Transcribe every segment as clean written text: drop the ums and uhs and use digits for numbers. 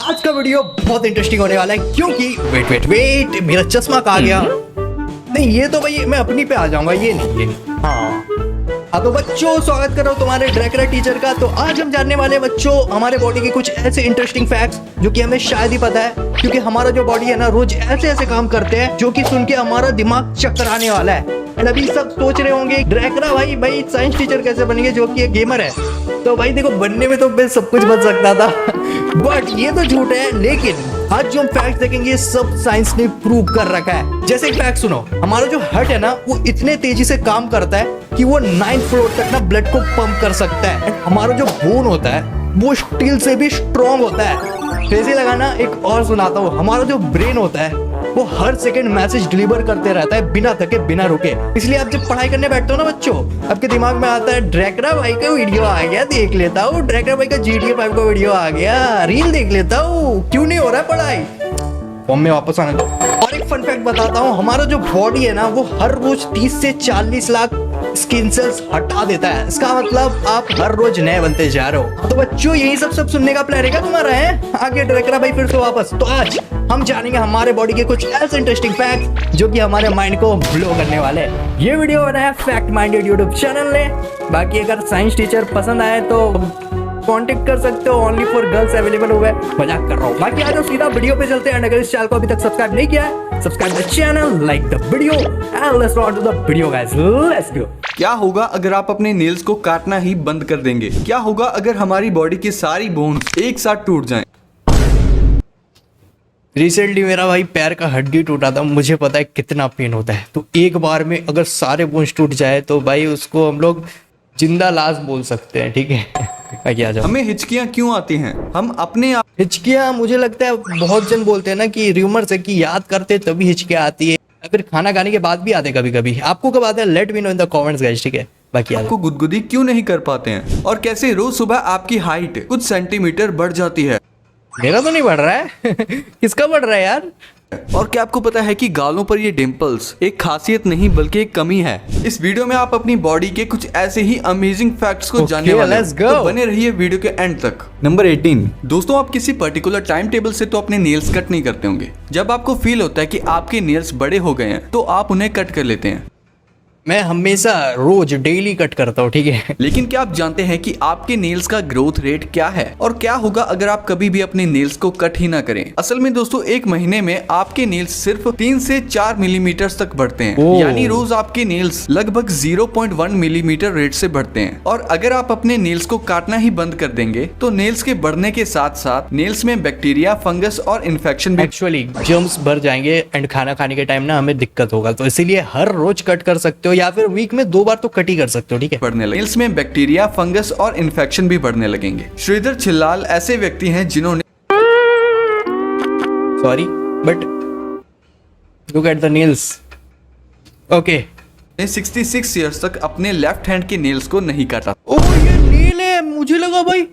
आज का वीडियो बहुत इंटरेस्टिंग होने वाला है क्योंकि वेट मेरा चश्मा कहाँ गया? नहीं ये तो भाई मैं अपनी पे आ जाऊंगा, ये नहीं। हाँ तो बच्चों स्वागत कर रहा हूँ तुम्हारे ड्रैकुला टीचर का। तो आज हम जानने वाले हैं बच्चों हमारे बॉडी के कुछ ऐसे इंटरेस्टिंग फैक्ट्स जो कि हमें शायद ही पता है, क्योंकि हमारा जो बॉडी है ना रोज ऐसे ऐसे काम करते हैं जो कि सुन के हमारा दिमाग चक्कर आने वाला है। एंड अभी सब सोच रहे होंगे ड्रैकुला भाई साइंस टीचर कैसे बनेंगे जो कि एक गेमर है। तो भाई देखो बनने में तो मैं सब कुछ बन सकता था बट ये तो झूठ है। लेकिन आज जो हम फैक्ट देखेंगे ये सब साइंस ने प्रूव कर रखा है। जैसे एक फैक्ट सुनो, हमारा जो हार्ट है ना वो इतने तेजी से काम करता है कि वो 9th फ्लोर तक ना ब्लड को पंप कर सकता है। हमारा जो बोन होता है वो स्टील से भी स्ट्रॉन्ग होता है। कैसे लगाना एक और सुनाता हूँ, हमारा जो ब्रेन होता है वो हर सेकंड मैसेज डिलीवर करते रहता है बिना थके बिना रुके। इसलिए आप जब पढ़ाई करने बैठते हो ना बच्चों, आपके दिमाग में आता है ड्रैकुला भाई का वीडियो आ गया देख लेता हूँ, ड्रैकुला भाई का GTA 5 का वीडियो आ गया रील देख लेता हूँ, क्यों नहीं हो रहा है पढ़ाई। फॉर्म में वापस आने दो। और एक फन फैक्ट बताता हूँ, हमारा जो बॉडी है ना वो हर रोज 30 से 40 लाख स्किन सेल्स हटा देता है। इसका मतलब आप हर रोज नए बनते जा रहे हो। तो बच्चों यही सब सुनने का प्लान है क्या तुम्हारा? है आगे ड्रैकुला भाई फिर से वापस। तो आज हम जानेंगे हमारे बॉडी के कुछ ऐसे इंटरेस्टिंग फैक्ट जो कि हमारे माइंड को ब्लो करने वाले हैं। ये वीडियो बनाया फैक्ट माइंडेड यूट्यूब चैनल ने। बाकी अगर साइंस टीचर पसंद आए तो कांटेक्ट कर सकते हो, ओनली फॉर गर्ल्स अवेलेबल हुआ है। मजाक कर रहा हूँ। बाकी आज सीधा वीडियो पे चलते हैं। अगर इस चैनल को अभी तक सब्सक्राइब नहीं किया है, subscribe the channel, like the video and let's on to the video guys, let's go. क्या होगा अगर आप अपने नेल्स को काटना ही बंद कर देंगे? क्या होगा अगर हमारी बॉडी की सारी बोन्स एक साथ टूट जाएं? रिसेंटली मेरा भाई पैर का हड्डी टूटा था, मुझे पता है कितना पेन होता है। तो एक बार में अगर सारे बोन्स टूट जाए तो भाई उसको हम लोग जिंदा लाश बोल सकते हैं, ठीक है। हमें हिचकियां क्यों आती हैं? हम अपने आप हिचकियां मुझे लगता है बहुत जन बोलते हैं ना कि र्यूमर्स है कि याद करते तभी हिचकियां आती है, या फिर खाना खाने के बाद भी आते कभी कभी। आपको कब आते हैं let me know in the comments guys, ठीक है। बाकी आपको गुदगुदी क्यों नहीं कर पाते हैं? और कैसे रोज सुबह आपकी हाइट कुछ सेंटीमीटर बढ़ जाती है? मेरा तो नहीं बढ़ रहा है किसका बढ़ रहा है यार? और क्या आपको पता है कि गालों पर ये डिंपल्स एक खासियत नहीं बल्कि एक कमी है? इस वीडियो में आप अपनी बॉडी के कुछ ऐसे ही अमेजिंग फैक्ट्स को जानने वाले हैं। तो बने रहिए वीडियो के एंड तक। नंबर 18 दोस्तों, आप किसी पर्टिकुलर टाइम टेबल से तो अपने नेल्स कट नहीं करते होंगे। जब आपको फील होता है कि आपके नेल्स बड़े हो गए हैं तो आप उन्हें कट कर लेते हैं। मैं हमेशा रोज डेली कट करता हूँ, ठीक है। लेकिन क्या आप जानते हैं कि आपके नेल्स का ग्रोथ रेट क्या है? और क्या होगा अगर आप कभी भी अपने नेल्स को कट ही ना करें? असल में दोस्तों एक महीने में आपके नेल्स सिर्फ 3 से 4 मिलीमीटर तक बढ़ते हैं। यानी रोज आपके नेल्स लगभग 0.1 मिलीमीटर रेट से बढ़ते हैं। और अगर आप अपने नेल्स को काटना ही बंद कर देंगे तो नेल्स के बढ़ने के साथ साथ नेल्स में बैक्टीरिया, फंगस और इन्फेक्शन भी एक्चुअली जर्म्स भर जाएंगे एंड खाना खाने के टाइम ना हमें दिक्कत होगा। तो इसीलिए हर रोज कट कर सकते हो या फिर वीक में 2 बार तो कट ही कर सकते हो, ठीक है। बढ़ने लगे नेल्स में बैक्टीरिया, फंगस और इन्फेक्शन भी बढ़ने लगेंगे। श्रीधर छिल्लाल ऐसे व्यक्ति हैं जिन्होंने sorry but look at the nails. Okay 66 years तक अपने लेफ्ट हैंड के नेल्स को नहीं काटा। ओह ये नेल है, मुझे लगा भाई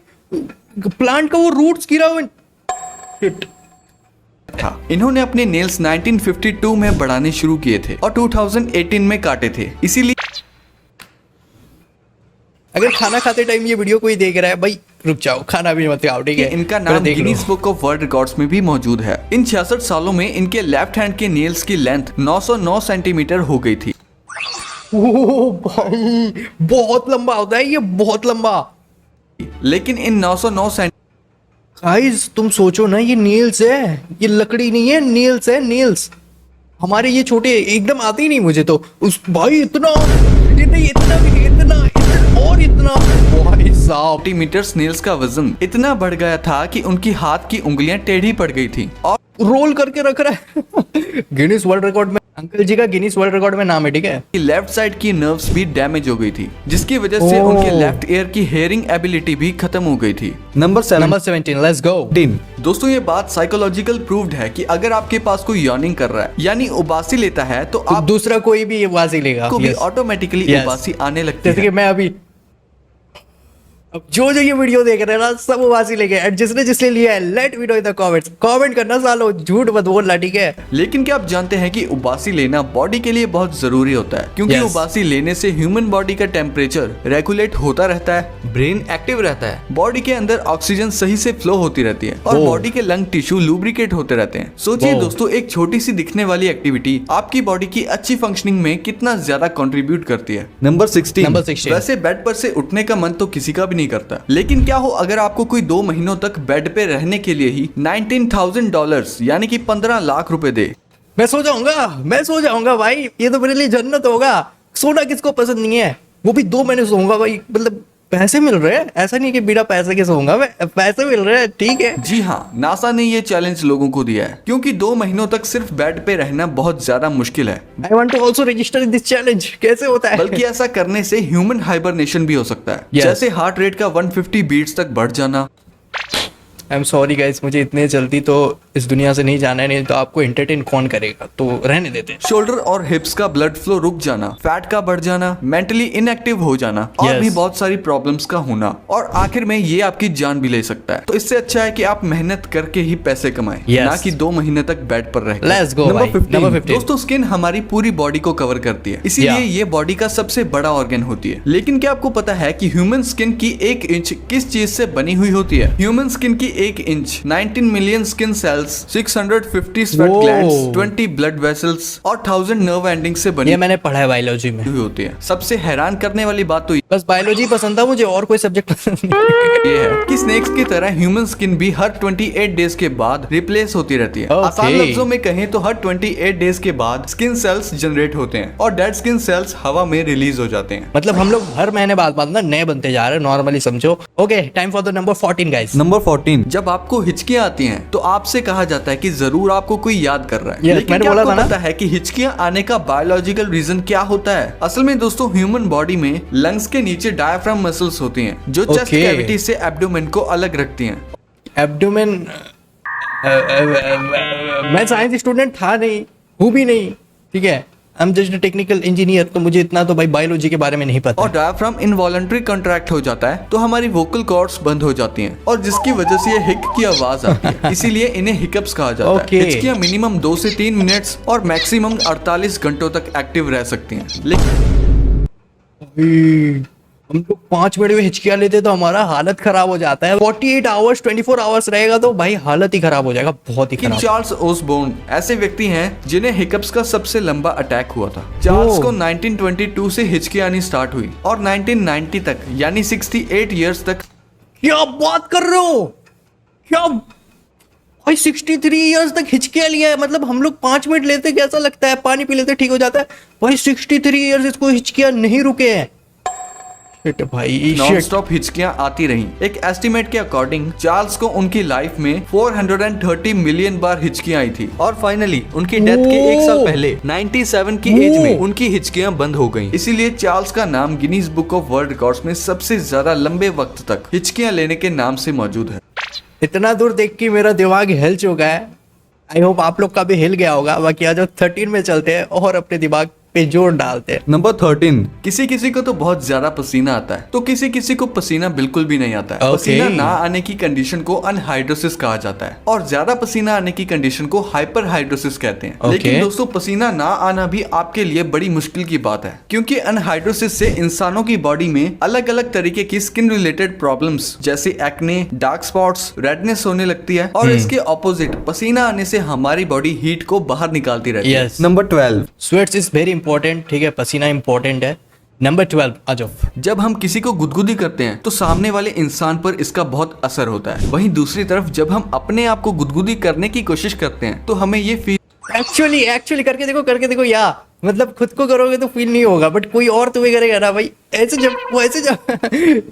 प्लांट का वो रूट्स गिरा हुआ था। इन्होंने अपने नेल्स 1952 में बढ़ाने शुरू किए थे और 2018 में काटे थे। इसीलिए अगर खाना खाते टाइम ये वीडियो कोई देख रहा है भाई रुक जाओ, खाना भी मत खाओ, ठीक है। इनका नाम Guinness book of world records में भी मौजूद है। इन 66 सालों में इनके लेफ्ट हैंड के नेल्स की लेंथ 909 सेंटीमीटर हो गई थी। ओह भाई बहुत लंबा होता है ये, बहुत लंबा। लेकिन इन 909 सेंटीमीटर गाइस तुम सोचो ना, ये नेल्स है, ये लकड़ी नहीं है, नेल्स है, नेल्स। हमारे ये छोटे एकदम आते ही नहीं मुझे तो। उस भाई इतना ये नहीं, इतना भी नहीं, इतना और इतना भाई साहब। सेंटीमीटर नेल्स का वजन इतना बढ़ गया था कि उनकी हाथ की उंगलियां टेढ़ी पड़ गई थी और रोल करके रख रहा है गिनीज वर्ल्ड रिकॉर्ड में। अंकल जी का गिनीज वर्ल्ड रिकॉर्ड में नाम है, ठीक है। लेफ्ट साइड की नर्व्स भी डैमेज हो गई थी जिसकी वजह से उनके लेफ्ट ईयर की हेयरिंग एबिलिटी भी खत्म हो गई थी। Number 17 let's go. दोस्तों ये बात साइकोलॉजिकल प्रूव्ड है कि अगर आपके पास कोई यॉर्निंग कर रहा है यानी उबासी लेता है तो आप दूसरा कोई भी उबासी लेगा को भी ऑटोमेटिकली उबासी आने लगती है। जैसे कि मैं अभी अब जो जो ये वीडियो देख रहे हैं ना सब उबासी लेके, और जिसने जिसने लिया है let we know in the comments, comment करना सालो, झूठ मत बोलना, ठीक है। लेकिन क्या आप जानते हैं कि उबासी लेना बॉडी के लिए बहुत जरूरी होता है, क्योंकि Yes. उबासी लेने से ह्यूमन बॉडी का टेम्परेचर रेगुलेट होता रहता है, ब्रेन एक्टिव रहता है, बॉडी के अंदर ऑक्सीजन सही से फ्लो होती रहती है और Oh. बॉडी के लंग टिश्यू लुब्रिकेट होते रहते हैं। सोचिए Wow. दोस्तों, एक छोटी सी दिखने वाली एक्टिविटी आपकी बॉडी की अच्छी फंक्शनिंग में कितना ज्यादा कंट्रीब्यूट करती है। नंबर 16। वैसे बेड पर से उठने का मन तो किसी का भी नहीं करता, लेकिन क्या हो अगर आपको कोई 2 महीनों तक बेड पे रहने के लिए ही $19,000 यानी कि 15 लाख रुपए दे। मैं सो जाऊंगा भाई, ये तो मेरे लिए जन्नत होगा। सोना किसको पसंद नहीं है, वो भी 2 महीने सोऊंगा भाई। मतलब पैसे मिल रहे हैं, ऐसा नहीं कि बिना पैसे के सोऊंगा मैं, पैसे मिल रहे हैं, ठीक है। जी हाँ, नासा ने ये चैलेंज लोगों को दिया है, क्योंकि 2 महीनों तक सिर्फ बेड पे रहना बहुत ज्यादा मुश्किल है। I want to also register in this challenge. कैसे होता है? बल्कि ऐसा करने से ह्यूमन हाइबरनेशन भी हो सकता है। Yes. जैसे हार्ट रेट का 150 बीट्स तक बढ़ जाना। आई एम सॉरी गाइस, मुझे इतने जल्दी तो इस दुनिया से नहीं जाना है, नहीं तो आपको एंटरटेन कौन करेगा, तो रहने देते हैं। शोल्डर और हिप्स का ब्लड फ्लो रुक जाना, फैट का बढ़ जाना, मेंटली इनएक्टिव हो जाना और Yes. भी बहुत सारी प्रॉब्लम्स का होना, और आखिर में ये आपकी जान भी ले सकता है। तो इससे अच्छा है कि आप मेहनत करके ही पैसे कमाएं, Yes. ना कि 2 महीने तक बेड पर रह। Let's go भाई। Number 15। दोस्तों, स्किन हमारी पूरी बॉडी को कवर करती है, इसीलिए Yeah. ये बॉडी का सबसे बड़ा ऑर्गन होती है। लेकिन क्या आपको पता है कि ह्यूमन स्किन की 1 इंच किस चीज से बनी हुई होती है? ह्यूमन स्किन की 1 inch 19 million skin cells, 650 sweat Whoa. Glands, 20 blood vessels और 1000 नर्व एंडिंग से बनी ये मैंने पढ़ा है बायोलॉजी में। हुई होती है। सबसे हैरान करने वाली बात तो बस बायोलॉजी पसंद था मुझे, और कोई सब्जेक्ट पसंद नहीं। ये है कि स्नेक्स की तरह ह्यूमन स्किन भी हर 28 डेज के बाद रिप्लेस होती रहती है। Okay. आसान लफ्जों में कहें तो हर 28 डेज के बाद स्किन सेल्स जनरेट होते हैं और डेड स्किन सेल्स हवा में रिलीज हो जाते हैं। मतलब हम लोग हर महीने बाद ना नए बनते जा रहे हैं, नॉर्मली समझो। Okay, time for the number 14 guys. Number 14। जब आपको हिचकियां आती हैं तो आपसे कहा जाता है कि जरूर आपको कोई याद कर रहा है। Yes, लेकिन मैंने क्या बोला आपको था ना? पता है कि हिचकियां आने का बायोलॉजिकल रीजन क्या होता है? असल में दोस्तों, ह्यूमन बॉडी में लंग्स के नीचे डायफ्राम मसल्स होती हैं जो चेस्ट Okay. कैविटी से एब्डोमेन को अलग रखती हैं। एब्डोमेन, मैं साइंस स्टूडेंट था नहीं, हूँ भी नहीं, ठीक है। I am just technical engineer, तो मुझे इतना तो भाई बायोलॉजी के बारे में नहीं पता। और डायफ्राम इनवॉलंटरी कंट्रैक्ट हो जाता है तो हमारी वोकल कॉर्ड्स बंद हो जाती हैं और जिसकी वजह से ये हिक की आवाज आती है, इसीलिए इन्हें हिकअप्स कहा जाता Okay. है। हिचकियां मिनिमम 2 से 3 मिनट्स और मैक्सिमम 48 घंटों तक एक्टिव रह सकती हैं। लेकिन हम लोग 5 मिनट में हिचकियां लेते तो हमारा हालत खराब हो जाता है। 48 आवर्स 24 आवर्स रहेगा तो भाई हालत ही खराब हो जाएगा, बहुत ही खराब। चार्ल्स ओसबोर्न ऐसे व्यक्ति हैं जिन्हें हिकअप्स का सबसे लंबा अटैक हुआ था। चार्ल्स को 1922 से हिचकियां आनी स्टार्ट हुई और 1990 तक यानी 68 इयर्स तक। क्या बात कर रहे हो? क्या भाई 63 इयर्स तक हिचकियां लिया है? मतलब हम लोग 5 मिनट लेते कैसा लगता है, पानी पी लेते ठीक हो जाता है, भाई 63 इयर्स इसको हिचकियां नहीं रुके हैं। Shit भाई, नॉन shit। स्टॉप हिचकियां आती रहीं। एक एस्टिमेट के अकॉर्डिंग चार्ल्स को उनकी लाइफ में 430 मिलियन बार हिचकियां आई थी और फाइनली उनकी डेथ के 1 साल पहले 97 की एज में उनकी हिचकियां बंद हो गईं। इसीलिए चार्ल्स का नाम Guinness book of world records में सबसे ज्यादा लंबे वक्त तक हिचकियां लेने के नाम से मौजूद है। इतना दूर देख के मेरा दिमाग हिल चुका है। आई होप आप लोग का भी हिल गया होगा। बाकी आज 13 में चलते हैं और अपने दिमाग पे जोर डालते हैं। नंबर 13। किसी किसी को तो बहुत ज्यादा पसीना आता है तो किसी किसी को पसीना बिल्कुल भी नहीं आता है। Okay. पसीना ना आने की कंडीशन को अनहाइड्रोसिस कहा जाता है और ज्यादा पसीना आने की कंडीशन को हाइपर हाइड्रोसिस कहते हैं। Okay. लेकिन दोस्तों, पसीना ना आना भी आपके लिए बड़ी मुश्किल की बात है, क्योंकि अनहाइड्रोसिस से इंसानों की बॉडी में अलग अलग तरीके की स्किन रिलेटेड प्रॉब्लम्स जैसे एक्ने, डार्क स्पॉट्स, रेडनेस होने लगती है और इसके ऑपोजिट पसीना आने से हमारी बॉडी हीट को बाहर निकालती रहती है। Yes. Number 12। Sweats is very important, ठीक है, पसीना इंपॉर्टेंट है। नंबर 12 आ जाओ। जब हम किसी को गुदगुदी करते हैं तो सामने वाले इंसान पर इसका बहुत असर होता है। वहीं दूसरी तरफ जब हम अपने आप को गुदगुदी करने की कोशिश करते हैं तो हमें ये फील एक्चुअली करके देखो या मतलब खुद को करोगे तो फील नहीं होगा, बट कोई और तुम्हें करेगा ना भाई, ऐसे जब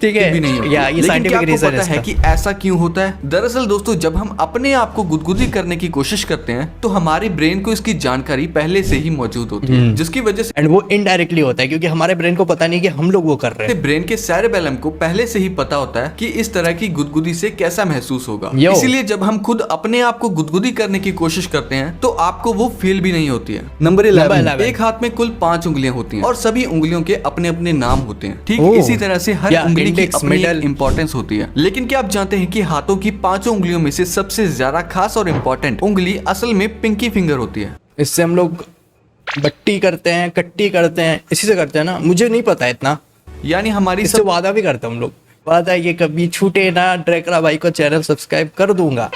ठीक है भी नहीं होती। या ये लेकिन क्या साइंटिफिक आपको रीजन पता है कि ऐसा क्यों होता है? दरअसल दोस्तों, जब हम अपने आप को गुदगुदी करने की कोशिश करते हैं तो हमारे ब्रेन को इसकी जानकारी पहले से ही मौजूद होती है, जिसकी वजह से एंड वो इनडायरेक्टली होता है क्योंकि हमारे ब्रेन को पता नहीं कि हम लोग वो कर रहे हैं। ब्रेन के सेरेबेलम को पहले से ही पता होता है कि इस तरह की गुदगुदी से कैसा महसूस होगा। यो। इसीलिए जब हम खुद अपने आप को गुदगुदी करने की कोशिश करते हैं तो आपको वो फील भी नहीं होती है। नंबर 11। एक हाथ में कुल 5 उंगलियां होती हैं और सभी उंगलियों के अपने अपने नाम होते हैं। ठीक ओह। इसी तरह से हर या उंगली की index, अपनी middle। इंपॉर्टेंस होती है। लेकिन क्या आप जानते हैं कि हाथों की 5 उंगलियों में से सबसे ज्यादा खास और इम्पोर्टेंट उंगली असल में पिंकी फिंगर होती है। इससे हम लोग बट्टी करते हैं, कट्टी करते हैं, इसी से करते हैं ना। मुझे नहीं पता इतना, यानी हमारी इससे सब वादा भी करते हैं हम लोग। वादा ये कभी छूटे ना, ड्रैकुला भाई को चैनल सब्सक्राइब कर दूंगा।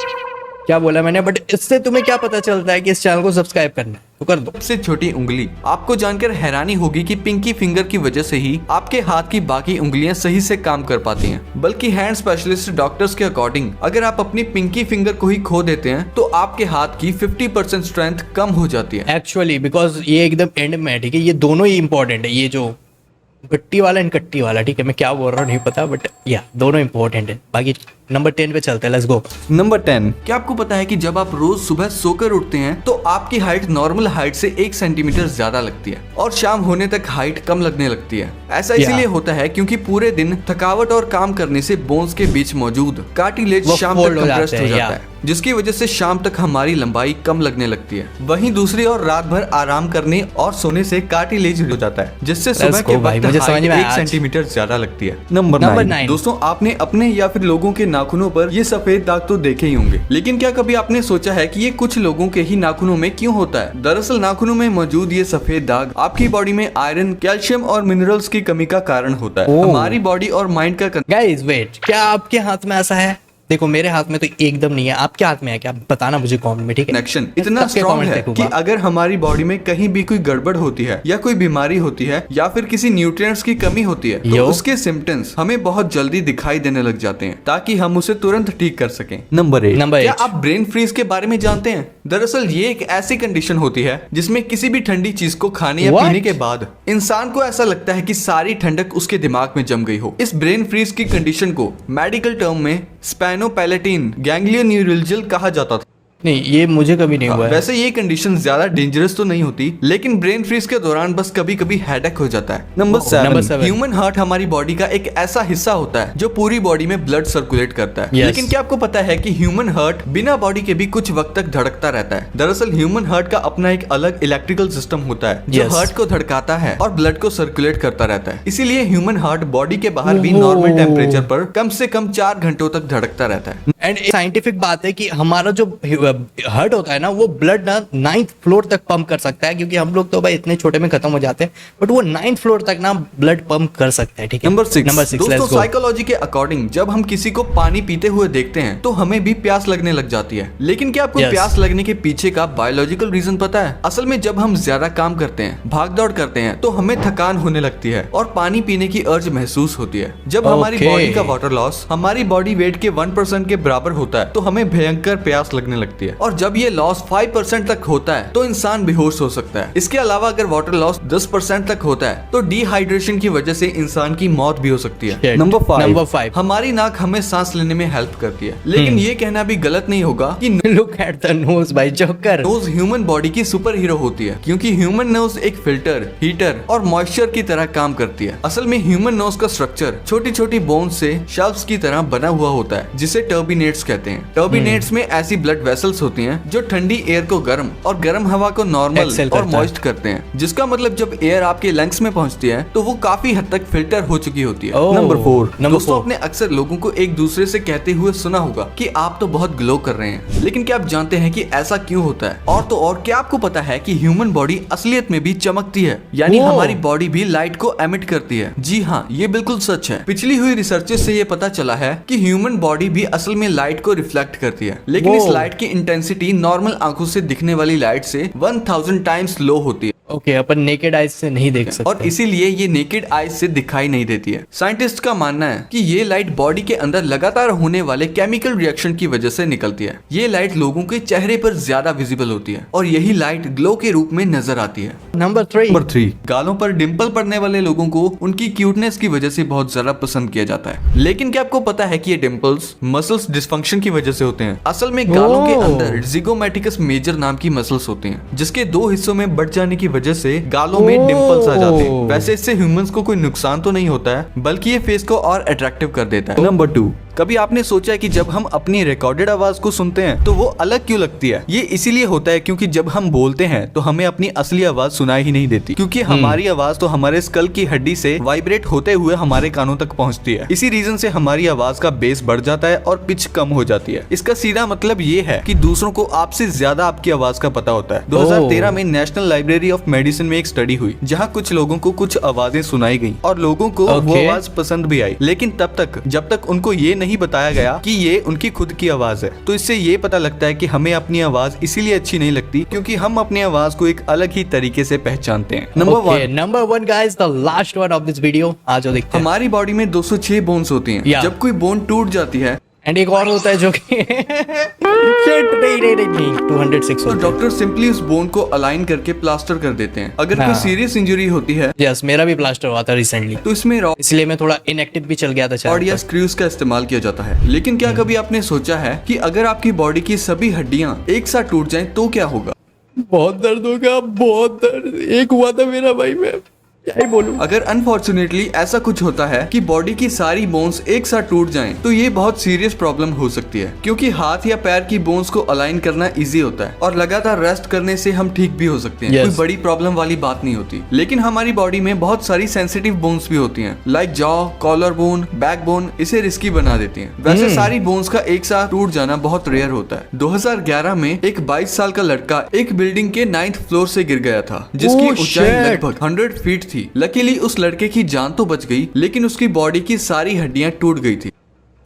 क्या बोला मैंने? बट इससे तुम्हें क्या पता चलता है कि इस चैनल को सब्सक्राइब करना है? तो कर दो। सबसे छोटी उंगली। आपको जानकर हैरानी होगी कि पिंकी फिंगर की वजह से ही आपके हाथ की बाकी उंगलियां सही से काम कर पाती हैं। बल्कि हैंड स्पेशलिस्ट डॉक्टर्स के अकॉर्डिंग अगर आप अपनी पिंकी फिंगर को ही खो देते हैं तो आपके हाथ की 50% स्ट्रेंथ कम हो जाती है। एक्चुअली बिकॉज ये एकदम एंड में है, ठीक है। ये दोनों ही इंपॉर्टेंट है, ये जो गट्टी वाला एंड कट्टी वाला, ठीक है। मैं क्या बोल रहा हूँ नहीं पता, बट या दोनों इंपॉर्टेंट है। बाकी नंबर 10 पे चलते हैं, लेट्स गो। नंबर 10। क्या आपको पता है कि जब आप रोज सुबह सोकर उठते हैं तो आपकी हाइट नॉर्मल हाइट से 1 सेंटीमीटर ज्यादा लगती है और शाम होने तक हाइट कम लगने लगती है। ऐसा इसीलिए होता है क्योंकि पूरे दिन थकावट और काम करने से बोन्स के बीच मौजूद कार्टिलेज वो शाम fold तक हो कंप्रेस्ड जाते हो हैं, जाता है, जिसकी वजह से शाम तक हमारी लंबाई कम लगने लगती है। वहीं दूसरी ओर रात भर आराम करने और सोने से कार्टिलेज हो जाता है, जिससे सुबह के go भाई, वक्त मुझे समझ हाइट में 1 आया आज। सेंटीमीटर ज्यादा लगती है। Number Number 9। 9। दोस्तों आपने अपने या फिर लोगों के नाखूनों पर ये सफेद दाग तो देखे ही होंगे, लेकिन क्या कभी आपने सोचा है कि ये कुछ लोगों के ही नाखूनों में क्यों होता है? दरअसल नाखूनों में मौजूद ये सफेद दाग आपकी बॉडी में आयरन, कैल्शियम और मिनरल्स की कमी का कारण होता है। ओह। हमारी बॉडी और माइंड का गाइस वेट, क्या आपके हाथ में ऐसा है? देखो मेरे हाथ में तो एकदम नहीं है। आपके हाथ में है क्या? बताना मुझे कमेंट में, ठीक है। कनेक्शन इतना सबके स्ट्रॉन्ग comment है देखूंगा। कि अगर हमारी बॉडी में कहीं भी कोई गड़बड़ होती है या कोई बीमारी होती है या फिर किसी न्यूट्रिएंट्स की कमी होती है तो यो। उसके सिम्टम्स हमें बहुत जल्दी दिखाई देने लग जाते हैं ताकि हम उसे तुरंत ठीक कर सकें। नंबर 8। Number क्या 8। आप ब्रेन फ्रीज के बारे में जानते हैं? दरअसल ये एक ऐसी कंडीशन होती है जिसमें किसी भी ठंडी चीज को खाने या What? पीने के बाद इंसान को ऐसा लगता है कि सारी ठंडक उसके दिमाग में जम गई हो। इस ब्रेन फ्रीज की कंडीशन को मेडिकल टर्म में स्पैनोपैलेटिन गैंग्लियोन्यूरल्जियल कहा जाता था। नहीं, ये मुझे कभी नहीं हुआ है। वैसे ये कंडीशन ज्यादा डेंजरस तो नहीं होती, लेकिन ब्रेन फ्रीज के दौरान बस कभी कभी हेडेक हो जाता है। Number Number 7। 7। ह्यूमन हार्ट हमारी बॉडी का एक ऐसा हिस्सा होता है जो पूरी बॉडी में ब्लड सर्कुलेट करता है। Yes। लेकिन क्या आपको पता है कि ह्यूमन हार्ट बिना बॉडी के भी कुछ वक्त तक धड़कता रहता है? दरअसल ह्यूमन हार्ट का अपना एक अलग इलेक्ट्रिकल सिस्टम होता है जो Yes। हार्ट को धड़काता है और ब्लड को सर्कुलेट करता रहता है। इसीलिए ह्यूमन हार्ट बॉडी के बाहर भी ओहो। नॉर्मल टेम्परेचर पर कम से कम 4 घंटों तक धड़कता रहता है। एंड साइंटिफिक बात है कि हमारा जो हार्ट होता है ना, वो ब्लड ना 9th फ्लोर तक पंप कर सकता है, क्योंकि हम लोग तो भाई इतने छोटे में खत्म हो जाते हैं, बट वो 9th फ्लोर तक ना ब्लड पंप कर सकता है, ठीक है। नंबर 6। नंबर 6 दोस्तों साइकोलॉजी के अकॉर्डिंग जब हम किसी को पानी पीते हुए देखते हैं तो हमें भी प्यास लगने लग जाती है। लेकिन क्या आपको Yes। प्यास लगने के पीछे का बायोलॉजिकल रीजन पता है? असल में जब हम ज्यादा काम करते हैं, भाग दौड़ करते हैं तो हमें थकान होने लगती है और पानी पीने की अर्ज महसूस होती है। जब हमारी Okay। बॉडी का वाटर लॉस हमारी बॉडी वेट के 1% के बराबर होता है तो हमें भयंकर प्यास लगने लगती है, और जब ये लॉस 5% तक होता है तो इंसान बेहोश हो सकता है। इसके अलावा अगर वाटर लॉस 10% तक होता है तो डिहाइड्रेशन की वजह से इंसान की मौत भी हो सकती है। Shit। Number Number 5। 5। हमारी नाक हमें सांस लेने में हेल्प करती है, लेकिन ये कहना भी गलत नहीं होगा कि लुक एट द नोज भाई, जोकर। नोज ह्यूमन बॉडी की सुपर हीरो होती है, क्योंकि ह्यूमन नोज एक फिल्टर, हीटर और मॉइस्चर की तरह काम करती है। असल में ह्यूमन नोज का स्ट्रक्चर छोटी छोटी बोन्स से शेल्व्स की तरह बना हुआ होता है, जिसे टर्बिनेट्स कहते हैं। टर्बिनेट्स में ऐसी ब्लड वेसल्स होती हैं जो ठंडी एयर को गर्म और गर्म हवा को नॉर्मल Excel और करता है। मॉइस्ट करते हैं, जिसका मतलब जब एयर आपके लंग्स में पहुंचती है तो वो काफी हद तक फिल्टर हो चुकी होती है। Oh। नंबर 4। Number दोस्तों 4। आपने अक्सर लोगों को एक दूसरे से कहते हुए सुना होगा कि आप तो बहुत ग्लो कर रहे हैं, लेकिन क्या आप जानते हैं कि ऐसा क्यों होता है? और तो और क्या आपको पता है कि ह्यूमन बॉडी असलियत में भी चमकती है, यानी Wow। हमारी बॉडी भी लाइट को एमिट करती है। जी हाँ, ये बिल्कुल सच है। पिछली हुई रिसर्चेस से ये पता चला है कि ह्यूमन बॉडी भी असल में लाइट को रिफ्लेक्ट करती है, लेकिन इस Wow। लाइट की इंटेंसिटी नॉर्मल आंखों से दिखने वाली लाइट से 1000 टाइम्स लो होती है। ओके, अपन नेकेड आइज से नहीं देख सकते। और इसीलिए ये नेकेड आईज से दिखाई नहीं देती है। साइंटिस्ट का मानना है कि ये लाइट बॉडी के अंदर लगातार होने वाले केमिकल रिएक्शन की वजह से निकलती है। ये लाइट लोगों के चेहरे पर ज्यादा विजिबल होती है और यही लाइट ग्लो के रूप में नजर आती है। नंबर 3। गालों पर डिंपल पड़ने वाले लोगों को उनकी क्यूटनेस की वजह से बहुत ज्यादा पसंद किया जाता है, लेकिन क्या आपको पता है कि ये डिंपल्स मसल्स डिस्फंक्शन की वजह से होते हैं? असल में गालों के अंदर जिगोमैटिकस मेजर नाम की मसल्स होती हैं, जिसके 2 हिस्सों में बढ़ जाने की वजह से गालों में डिंपल्स आ जाते हैं। वैसे इससे ह्यूमंस को कोई नुकसान तो नहीं होता है, बल्कि ये फेस को और अट्रैक्टिव कर देता है। नंबर 2। कभी आपने सोचा है कि जब हम अपनी रिकॉर्डेड आवाज को सुनते हैं तो वो अलग क्यों लगती है? ये इसीलिए होता है क्योंकि जब हम बोलते हैं तो हमें अपनी असली आवाज सुनाई ही नहीं देती, क्योंकि हमारी आवाज तो हमारे स्कल की हड्डी से वाइब्रेट होते हुए हमारे कानों तक पहुंचती है। इसी रीजन से हमारी आवाज का बेस बढ़ जाता है और पिच कम हो जाती है। इसका सीधा मतलब ये है कि दूसरों को आपसे ज्यादा आपकी आवाज का पता होता है। 2013 में नेशनल लाइब्रेरी ऑफ मेडिसिन में एक स्टडी हुई जहाँ कुछ लोगों को कुछ आवाजें सुनाई गई और लोगों को वो आवाज पसंद भी आई, लेकिन तब तक जब तक उनको ये नहीं बताया गया कि ये उनकी खुद की आवाज है। तो इससे ये पता लगता है कि हमें अपनी आवाज इसीलिए अच्छी नहीं लगती क्योंकि हम अपनी आवाज को एक अलग ही तरीके से पहचानते हैं। Number one guys, the last one of this video. आज देखते हैं। हमारी बॉडी में 206 बोन्स होती हैं। जब कोई बोन टूट जाती है एंड एक और होता है जो कि नहीं 206 तो डॉक्टर सिंपली उस बोन को अलाइन करके प्लास्टर कर देते हैं। अगर कोई सीरियस इंजरी होती है, यस मेरा भी प्लास्टर हुआ था रिसेंटली, तो इसमें इसलिए मैं थोड़ा इनएक्टिव भी चल गया था। रॉड या स्क्रूज का इस्तेमाल किया जाता है। लेकिन क्या कभी आपने सोचा है कि अगर आपकी बॉडी की सभी हड्डियां एक साथ टूट जाएं तो क्या होगा? बहुत दर्द होगा, बहुत दर्द। एक हुआ था मेरा भाई, मैं क्या ही बोलूं। अगर अनफॉर्चुनेटली ऐसा कुछ होता है कि बॉडी की सारी बोन्स एक साथ टूट जाएं, तो ये बहुत सीरियस प्रॉब्लम हो सकती है, क्योंकि हाथ या पैर की बोन्स को अलाइन करना इजी होता है और लगातार रेस्ट करने से हम ठीक भी हो सकते हैं। कोई बड़ी प्रॉब्लम वाली बात नहीं होती। लेकिन हमारी बॉडी में बहुत सारी सेंसिटिव बोन्स भी होती हैं, like jaw, collar bone, back bone. इसे रिस्की बना देती हैं। वैसे सारी बोन्स का एक साथ टूट जाना बहुत रेयर होता है। 2011 में एक 22 साल का लड़का एक बिल्डिंग के 9th फ्लोर से गिर गया था, जिसकी ऊंचाई लगभग 100 फीट थी। लकीली उस लड़के की जान तो बच गई, लेकिन उसकी बॉडी की सारी हड्डियां टूट गई थी।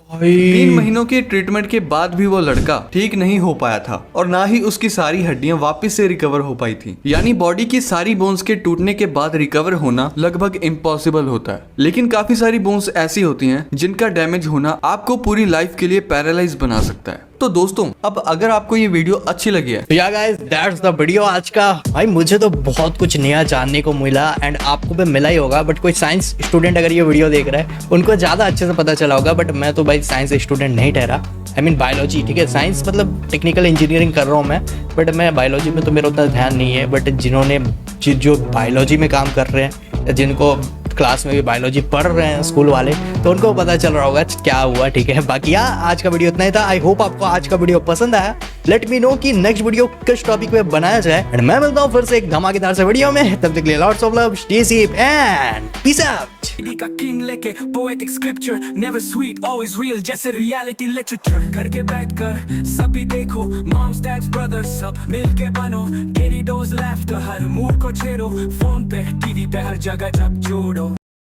3 महीनों के ट्रीटमेंट के बाद भी वो लड़का ठीक नहीं हो पाया था और ना ही उसकी सारी हड्डियां वापस से रिकवर हो पाई थी। यानी बॉडी की सारी बोन्स के टूटने के बाद रिकवर होना लगभग इम्पॉसिबल होता है। लेकिन काफी सारी बोन्स ऐसी होती हैं जिनका डैमेज होना आपको पूरी लाइफ के लिए पैरालाइज बना सकता है। तो दोस्तों, अब अगर आपको ये वीडियो अच्छी लगी है, या गाइस दैट्स द वीडियो आज का। भाई मुझे तो बहुत कुछ नया जानने को मिला एंड आपको भी मिला ही होगा, बट कोई साइंस स्टूडेंट अगर ये वीडियो देख रहा है उनको ज्यादा अच्छे से पता चला होगा। बट मैं तो भाई साइंस स्टूडेंट नहीं ठहरा, आई मीन बायोलॉजी, ठीक है। साइंस मतलब टेक्निकल इंजीनियरिंग कर रहा हूँ मैं, बट मैं बायोलॉजी में तो मेरा उतना ध्यान नहीं है। बट जिन्होंने जो बायोलॉजी में काम कर रहे हैं, जिनको क्लास में भी बायोलॉजी पढ़ रहे हैं स्कूल वाले, तो उनको पता चल रहा होगा क्या हुआ, ठीक है। बाकी आज का वीडियो इतना ही था। आई होप आपको आज का वीडियो पसंद आया। लेट मी नो कि नेक्स्ट वीडियो किस टॉपिक पे बनाया जाए एंड मैं मिलता हूँ फिर से एक धमाकेदार से वीडियो में। तब तक के लिए lots of love, stay safe and peace out. का किंग लेके poetic scripture, never sweet always real, जैसे रियलिटी लिटरेचर करके बैठकर सभी देखो, मॉम्स डैड्स ब्रदर्स सब मिलके बनो, गेरी डोज लाफ्टर हर मूड को छेड़ो, फोन पे टीवी पे हर जगह जब जोड़ो।